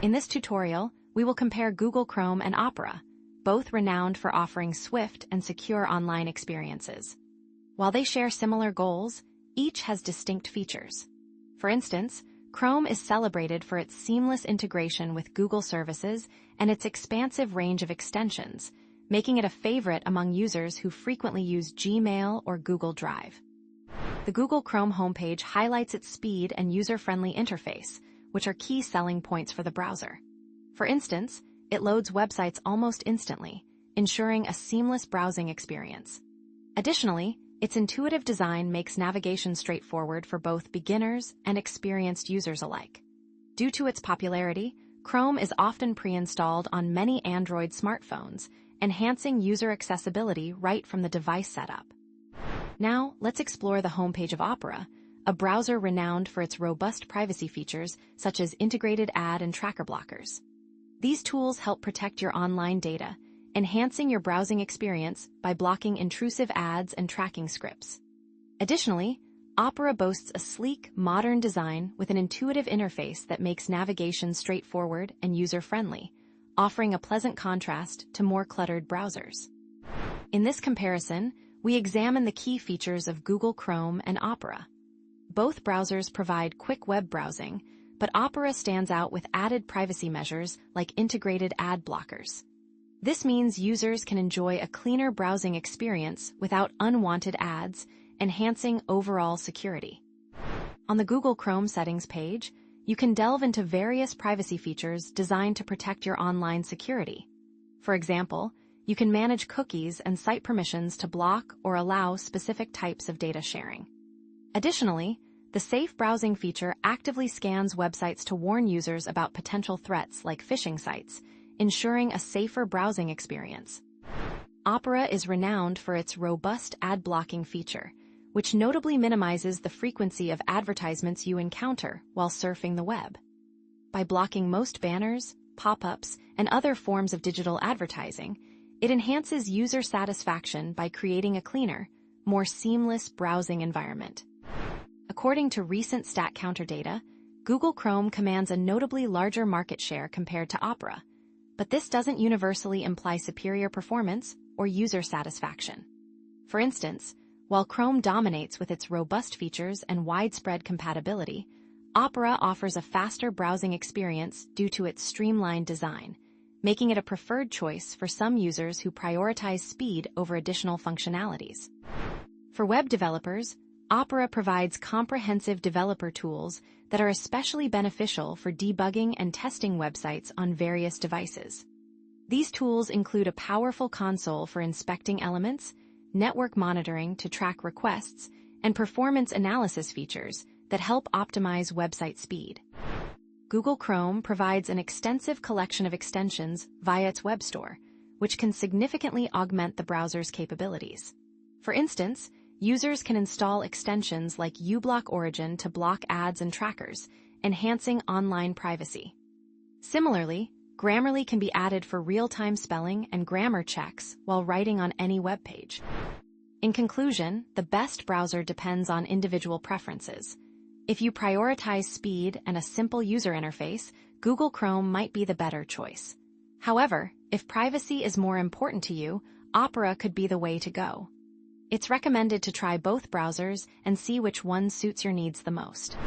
In this tutorial, we will compare Google Chrome and Opera, both renowned for offering swift and secure online experiences. While they share similar goals, each has distinct features. For instance, Chrome is celebrated for its seamless integration with Google services and its expansive range of extensions, making it a favorite among users who frequently use Gmail or Google Drive. The Google Chrome homepage highlights its speed and user-friendly interface, which are key selling points for the browser. For instance, it loads websites almost instantly, ensuring a seamless browsing experience. Additionally, its intuitive design makes navigation straightforward for both beginners and experienced users alike. Due to its popularity, Chrome is often pre-installed on many Android smartphones, enhancing user accessibility right from the device setup. Now, let's explore the homepage of Opera, a browser renowned for its robust privacy features such as integrated ad and tracker blockers. These tools help protect your online data, enhancing your browsing experience by blocking intrusive ads and tracking scripts. Additionally, Opera boasts a sleek, modern design with an intuitive interface that makes navigation straightforward and user-friendly, offering a pleasant contrast to more cluttered browsers. In this comparison, we examine the key features of Google Chrome and Opera. Both browsers provide quick web browsing, but Opera stands out with added privacy measures like integrated ad blockers. This means users can enjoy a cleaner browsing experience without unwanted ads, enhancing overall security. On the Google Chrome settings page, you can delve into various privacy features designed to protect your online security. For example, you can manage cookies and site permissions to block or allow specific types of data sharing. Additionally, the Safe Browsing feature actively scans websites to warn users about potential threats like phishing sites, ensuring a safer browsing experience. Opera is renowned for its robust ad blocking feature, which notably minimizes the frequency of advertisements you encounter while surfing the web. By blocking most banners, pop-ups, and other forms of digital advertising, it enhances user satisfaction by creating a cleaner, more seamless browsing environment. According to recent StatCounter data, Google Chrome commands a notably larger market share compared to Opera, but this doesn't universally imply superior performance or user satisfaction. For instance, while Chrome dominates with its robust features and widespread compatibility, Opera offers a faster browsing experience due to its streamlined design, making it a preferred choice for some users who prioritize speed over additional functionalities. For web developers, Opera provides comprehensive developer tools that are especially beneficial for debugging and testing websites on various devices. These tools include a powerful console for inspecting elements, network monitoring to track requests, and performance analysis features that help optimize website speed. Google Chrome provides an extensive collection of extensions via its web store, which can significantly augment the browser's capabilities. For instance, users can install extensions like uBlock Origin to block ads and trackers, enhancing online privacy. Similarly, Grammarly can be added for real-time spelling and grammar checks while writing on any web page. In conclusion, the best browser depends on individual preferences. If you prioritize speed and a simple user interface, Google Chrome might be the better choice. However, if privacy is more important to you, Opera could be the way to go. It's recommended to try both browsers and see which one suits your needs the most.